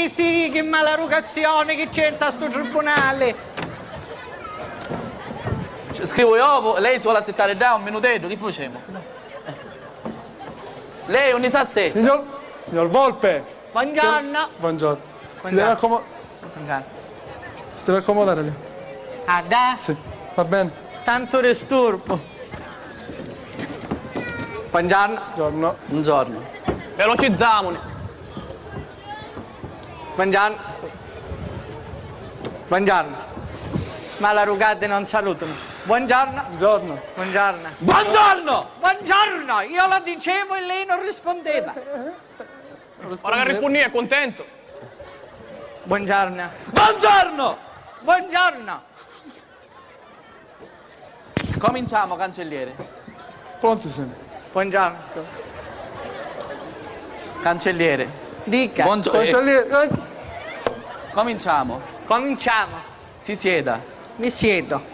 Sì, che maleducazione, che c'entra sto tribunale? Scrivo io, lei suole aspettare da un minutetto, che facciamo? Lei non ne sa se. Signor Volpe. Buongiorno. Buongiorno. Buongiorno. Si deve accomodare lì. Ah, da? Sì, va bene. Tanto disturbo. Buongiorno. Buongiorno. Buongiorno. Velocizziamone. Buongiorno. Buongiorno. Malarugate non salutano. Buongiorno. Buongiorno. Buongiorno. Buongiorno! Buongiorno. Io lo dicevo e lei non rispondeva. Ora che rispondi è contento. Buongiorno. Buongiorno! Buongiorno. Cominciamo, cancelliere. Pronti sempre. Buongiorno. Cancelliere. Dica. Buongiorno. Cancelliere. Cominciamo. Cominciamo. Si sieda. Mi siedo.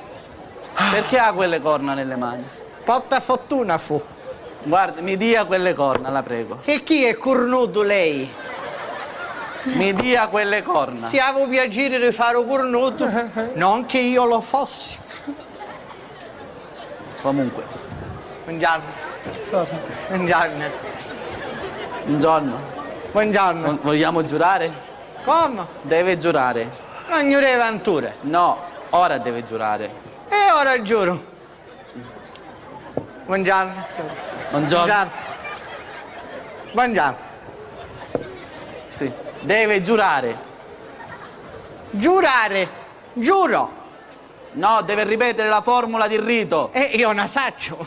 Perché ha quelle corna nelle mani? Porta fortuna fu. Guardi, mi dia quelle corna, la prego. E chi è cornuto lei? Mi dia quelle corna. Se avevo piacere di fare un cornuto, non che io lo fossi. Comunque. Buongiorno. Buongiorno. Buongiorno. Buongiorno. Vogliamo giurare? Come? Deve giurare. Non gli avventure. No, ora deve giurare. E ora giuro. Buongiorno. Buongiorno. Buongiorno. Buongiorno. Sì. Deve giurare. Giurare. Giuro. No, deve ripetere la formula di rito. E io ne saccio.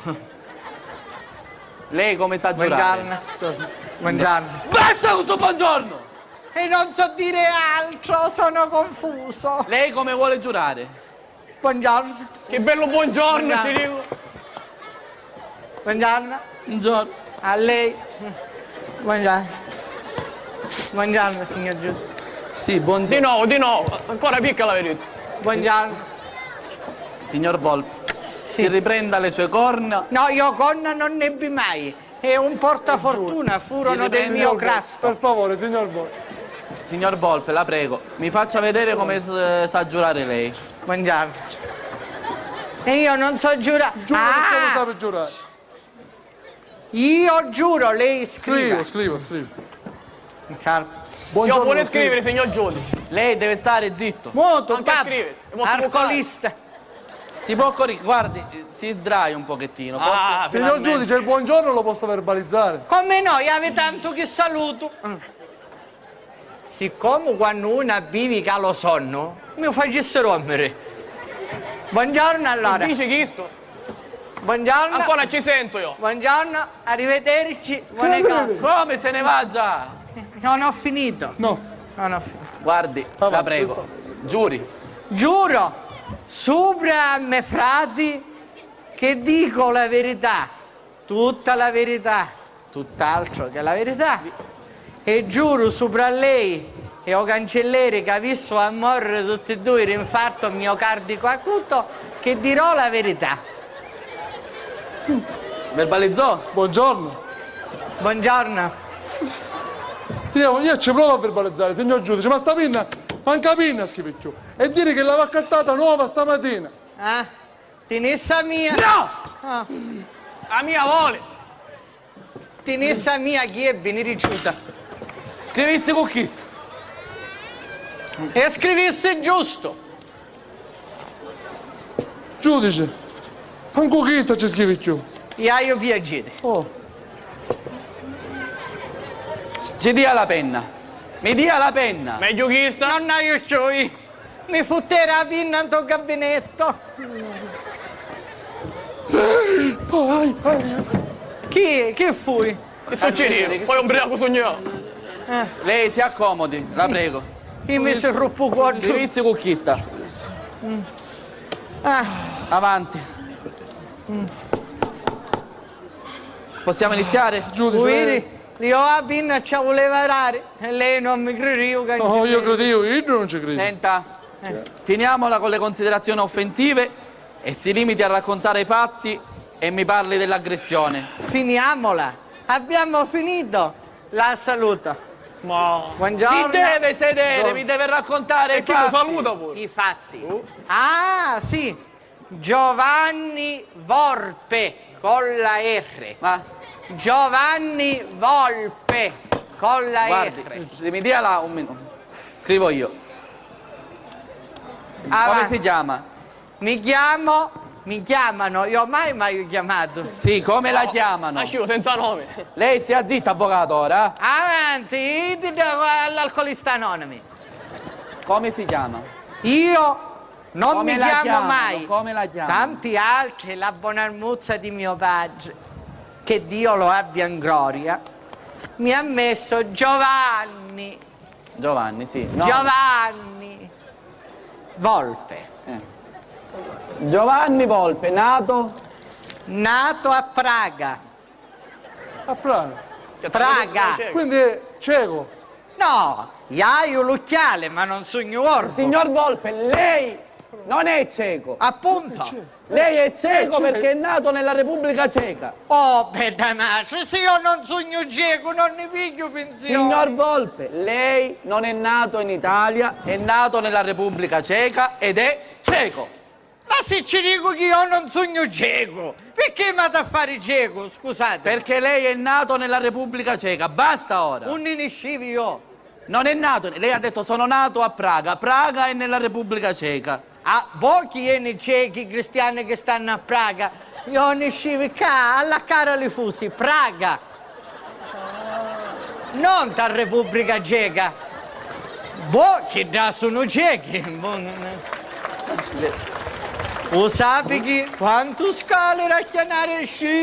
Lei come sa giurare? Buongiorno. Buongiorno. Basta questo buongiorno! E non so dire altro, sono confuso. Lei come vuole giurare? Buongiorno. Che bello buongiorno, ci dico. Buongiorno. Buongiorno. A lei. Buongiorno. Buongiorno, signor giudice. Sì, buongiorno. Di nuovo, ancora picca la verità. Buongiorno. Signor Volpe, si riprenda le sue corna. No, io corna non ne ebbi mai. È un portafortuna, furono del mio crasto. Per favore, signor Volpe. Signor Volpe, la prego, mi faccia vedere come sa giurare lei. Buongiorno. E io non so giurare. Giuro perché lo sa per giurare. Io giuro, lei scriva. Scrivo. Ciao. Io vuole scrivere, signor giudice. Lei deve stare zitto. Molto, Anche a papà. scrivere. Arcolista. Si può guardi, si sdrai un pochettino. Ah, Signor giudice, il buongiorno lo posso verbalizzare. Come no, ave tanto che saluto. Siccome quando uno abbivica lo sonno, mi facesse rompere. Buongiorno allora. Dice chi sto? Buongiorno. Ancora ci sento io. Buongiorno, arrivederci. Buone cose. Come se ne va già? Non ho finito. No. Non ho finito. Guardi, la prego, giuri. Giuro, sopra a me frati, che dico la verità, tutta la verità, tutt'altro che la verità. E giuro sopra a lei e o cancelliere che ha visto a morire tutti e due l'infarto miocardico acuto, che dirò la verità. Verbalizzò? Buongiorno. Buongiorno. Io ci provo a verbalizzare, signor giudice, ma sta pinna, manca pinna, schipicchio. E dire che l'aveva accattata nuova stamattina. Ah, tinessa mia. No! Ah, La mia vuole. tinessa mia chi è ben rifiuta. Scrivissi con chi? E scrivisse giusto. Giudice, anche chi sta ci schipicchio? Io piacere. Oh. Ci dia la penna. Mi dia la penna. Meglio chi sta? Non io io. Mi futtera la pinna in tuo gabinetto. Chi fui? Che succede? Poi ubriaco sogno. Lei si accomodi, la prego. Chi mi si ruppo cuore? Scrivissi con chi sta. Avanti. Possiamo iniziare? Giudice. Vedi? Io la pinna ci voleva dare e lei non mi credeva. No, io credevo, io non ci credo. Senta, finiamola con le considerazioni offensive e si limiti a raccontare i fatti e mi parli dell'aggressione. Finiamola. Abbiamo finito. La saluto. Ma... Buongiorno. Si deve sedere, mi deve raccontare E i chi lo fatti. saluta poi? I fatti. Ah, sì. Giovanni Volpe con la R. Ma Giovanni Volpe con la guardi, R. se mi dia là un minuto. Scrivo io. Come Avanti. si chiama? Mi chiamano, io mai chiamato. Sì, come la chiamano? Asciugo senza nome. Lei stia zitta, avvocato, ora. Avanti, all'alcolista anonimi. Come si chiama? Io non Come mi la chiamo chiamano? mai. Come la chiamano? Tanti altri, la bonalmuzza di mio padre, che Dio lo abbia in gloria, mi ha messo Giovanni. Giovanni, sì. No. Giovanni Volpe. Giovanni Volpe, nato? Nato a Praga. A Praga. Praga. Quindi è cieco. No, io hai un lucchiale, ma non sogno orbo. Signor Volpe, lei non è cieco. Appunto. Lei è cieco perché è nato nella Repubblica Ceca. Oh, bella madre, se io non sogno cieco, non ne piglio pensione. Signor Volpe, lei non è nato in Italia, è nato nella Repubblica Ceca ed è cieco. Ma se ci dico che io non sogno cieco, perché mi vado a fare cieco, scusate? Perché lei è nato nella Repubblica Ceca, basta ora. Un iniscivi io. Non è nato, lei ha detto sono nato a Praga, Praga è nella Repubblica Ceca. Ah, voi chi è nei ciechi cristiani che stanno a Praga? Io ne scivi qua, alla cara li fusi, Praga. Non da Repubblica Ceca. Voi che da sono ciechi. O sapi che quanto scale a chiamare scendere.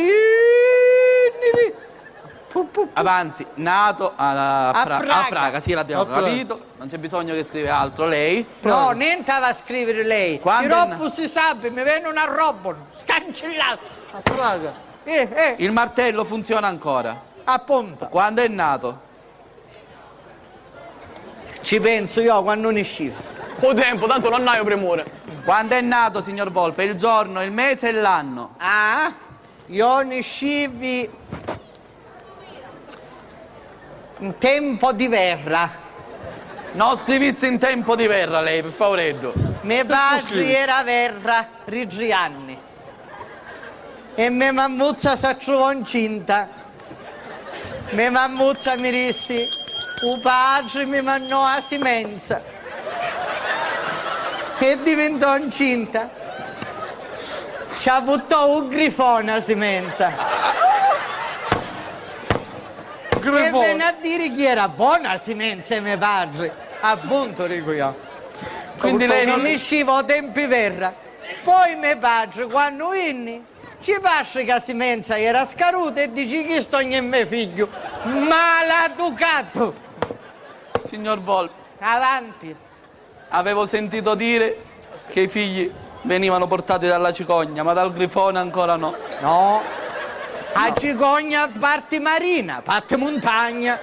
Avanti, nato a Praga. Praga, sì l'abbiamo A Praga. capito, non c'è bisogno che scrive altro lei. No, niente va a scrivere lei. Quando Il è robbo si sa, mi viene una roba, scancellasse. A Praga. Il martello funziona ancora. Appunto. Quando è nato? Ci penso io quando ne scivo. Con tempo, tanto non hai premore. Quando è nato, signor Volpe? Il giorno, il mese e l'anno. Ah, io ne scivi in tempo di verra. Non scrivisse in tempo di verra lei, per favoretto. Mio padre era verra, Rigianni. E mia mammuzza si trovò incinta. Mia mammuzza mi disse, un padre mi mandò a semenza. E diventò incinta. Ci ha buttato un grifone a semenza. E venne a dire che era buona semenza mio padre. Appunto, dico io. Quindi lei non non... mi scivo tempi verra. Poi mio padre, quando venne, ci passa che la semenza era scaduta e dice che sto in mio figlio. Maleducato! Signor Volpe, Avanti. avevo sentito dire che i figli venivano portati dalla cicogna, ma dal grifone ancora no. No. A cicogna parte marina, parte montagna.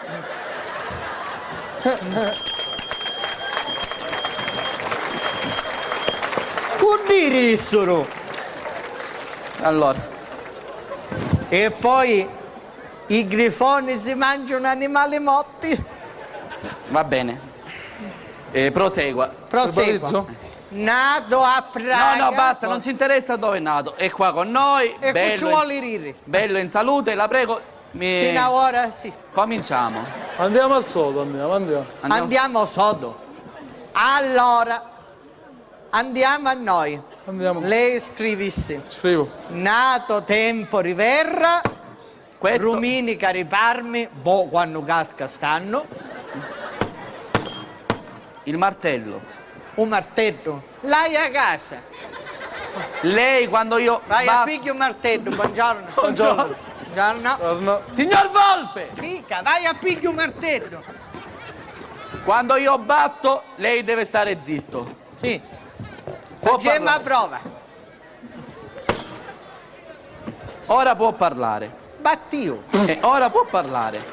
Che dirissero? Allora, E poi i grifoni si mangiano animali morti. va bene. Prosegua. Prosegua. Verbalizzo? Nato a Praga. No, basta, non ci interessa dove è nato. È qua con noi, E che ci vuole rire? bello in salute, la prego, Fino a ora sì. cominciamo. Andiamo al sodo, andiamo. Andiamo sodo. Allora, andiamo a noi. Andiamo. Lei scrivisse. Scrivo. Nato tempo riverra, Questo, rumini cariparmi, boh quando casca stanno, il martello. un martello. Lei a casa. Lei quando io... Vai a picchio un martello, buongiorno. Buongiorno. Buongiorno. Torno. Signor Volpe! Mica, vai a picchio un martello. Quando io batto, lei deve stare zitto. Sì. Può Facciamo a parlare. prova. Ora può parlare. Battio. Ora può parlare.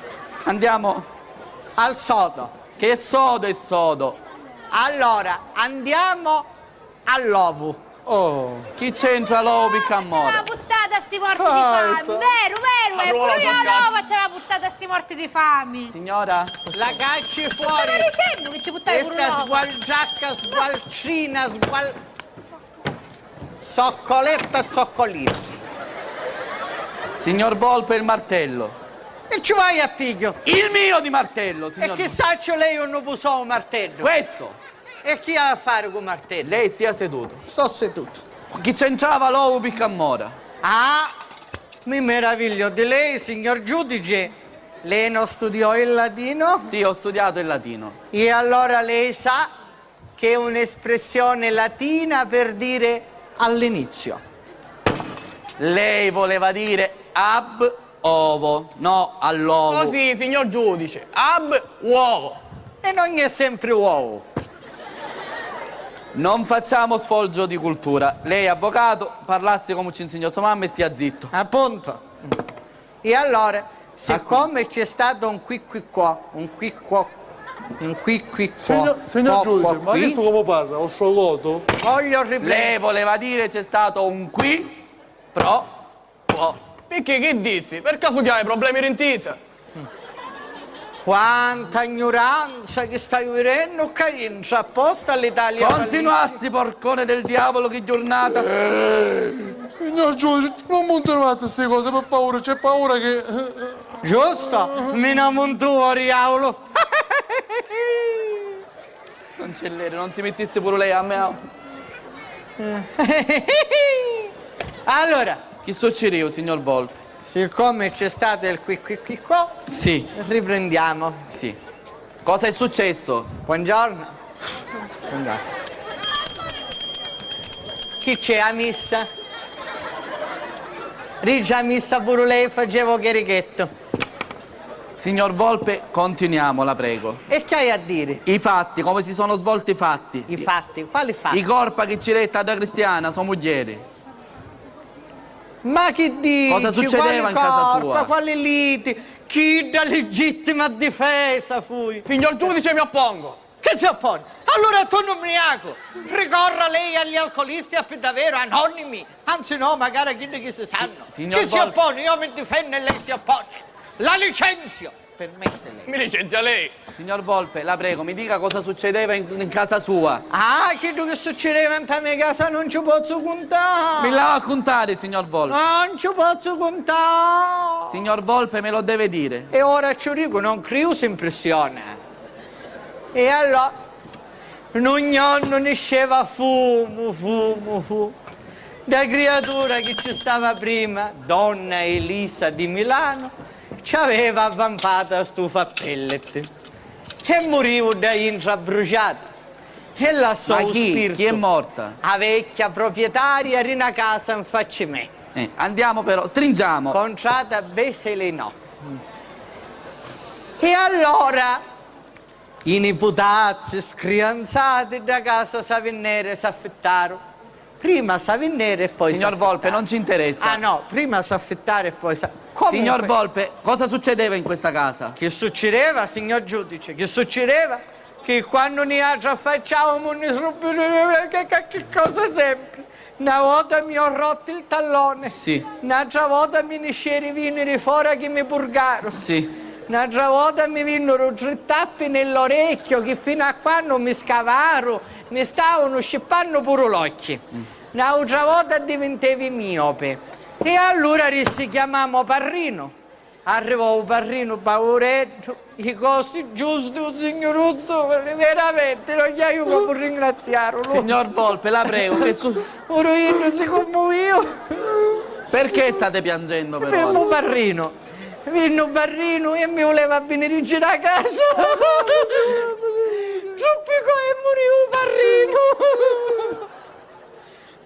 Andiamo. Al sodo. Che è sodo. Allora, andiamo all'ovo. Oh. Chi c'entra l'uovo picca a La mora? puttana puttata sti morti di Ah, fame. sta- Vero, e Allora, pure io Toscano. no, faccio la puttata sti morti di fame. Signora, La cacci Ma fuori. non risendo che ci buttai pure Questa l'uovo. sgualgiacca, sgualcina, Zoccoletta, zoccolino. signor Volpe, il martello. E ci vai a piglio. Il mio di martello, E signor che Volpe. saccio lei non puso un martello? Questo. E chi ha a fare con martello? Lei stia seduto. Sto seduto. Chi c'entrava l'uovo piccamora? Ah, mi meraviglio di lei, signor giudice. Lei non studiò il latino? Sì, ho studiato il latino. E allora lei sa che è un'espressione latina per dire all'inizio. Lei voleva dire ab ovo, no all'ovo. Così, signor giudice. Ab, uovo. E non è sempre uovo. Non facciamo sfolgio di cultura. Lei, avvocato, parlassi come ci insegnò sua mamma e stia zitto. Appunto. E allora, siccome c'è stato un qui qua, un qui qua, Signor giudice, ma qui, visto come parla? Ho sciolto? voglio riprendere. Lei voleva dire c'è stato un qui pro quo. Perché che dissi? Per caso che hai problemi rintisa? Quanta ignoranza che stai vivendo, Cainza, apposta all'Italia. Continuassi, porcone del diavolo, che giornata. Signor giudice, non monterò queste cose, per favore, c'è paura che... Giusto? Mi namontuo, diavolo. Cancelliere, non si mettesse pure lei a me. Allora, Chi succedeva, signor Volpe? siccome c'è stato il qui qua, Sì, riprendiamo. sì. Cosa è successo? Buongiorno. Buongiorno. Chi c'è a missa? Rigia a missa pure lei, facevo cherichetto. Signor Volpe, continuiamo, la prego. E che hai a dire? I fatti, come si sono svolti i fatti? I fatti? Quali fatti? I corpa che ci retta da cristiana, sua moglie. Ma che dici? Cosa succedeva in casa corpa, sua? Quali liti? Chi da legittima difesa fui? Signor giudice, mi oppongo. Che si oppone? Allora tu non ubriaco, ricorra lei agli alcolisti a davvero anonimi, anzi no, magari a chi che si sanno. Signor Chi si Volpe. oppone? Io mi difendo e lei si oppone. La licenzio! Permette lei. Mi licenzia lei. Signor Volpe, la prego, mi dica cosa succedeva in casa sua. Ah, che succedeva in mia casa non ci posso contare. Mi la va a contare, signor Volpe. Non ci posso contare. Signor Volpe, me lo deve dire. E ora ci dico, non creo si impressiona. E allora, non ne sceva fumo. Da creatura che ci stava prima, donna Elisa di Milano, ci aveva avvampata a stufa a pellet. E morivo da intra bruciata. E lassò Ma lo chi? spirito. Chi è morta? La vecchia proprietaria era una casa in faccia me. Andiamo però, stringiamo. Conciata Bese le no. E allora i nipotazzi scrianzati da casa Savinnere si affittarono. Prima Savinnere e poi Signor s'affittarono. Volpe, non ci interessa. Ah no, prima si affittare e poi Comunque, Signor Volpe, cosa succedeva in questa casa? che succedeva, signor giudice? Che succedeva? Che quando ne affacciavamo che cosa sempre? Una volta mi ho rotto il tallone. Sì. Un'altra volta mi ne sceri vini fuori che mi purgarono. Sì. Un'altra volta mi vennero 3 tappi nell'orecchio che fino a quando mi scavaro, mi stavano scippando pure l'occhio. Un'altra volta diventavi miope. E allora si chiamavamo Parrino. Arrivò un Parrino pauretto, i costi giusti, un signoruzzo, veramente non gli aiuto per ringraziarlo. Signor Volpe, la prego, che Ora io non si commuoio. perché state piangendo però? Avevo un Parrino. Venne un Parrino e mi voleva venire in giro a casa. Troppico e morì un Parrino.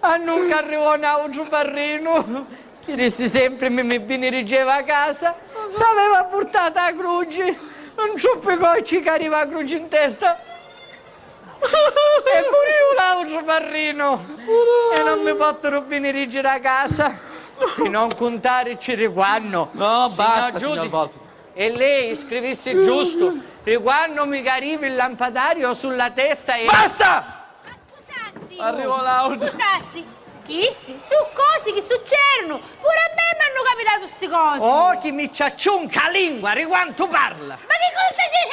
A nunca arrivò un altro Parrino. Io dissi sempre mi venire in giro a casa. S'aveva portato la croce. Un troppico e ci cariva la croce in testa. E morì un altro Parrino. E non mi potevano venire in giro a casa. E non contare ci riguardo. No, basta, signor giudice. Volpe. E lei scrivesse giusto, riguardo mi arriva il lampadario sulla testa e... Basta! Scusassi. Arrivo l'audio. Scusassi. Chisti, su cose che succedono. Pure a me mi hanno capitato queste cose. Oh, chi mi ciacciunca la lingua, di quanto parla. Ma che cosa dice?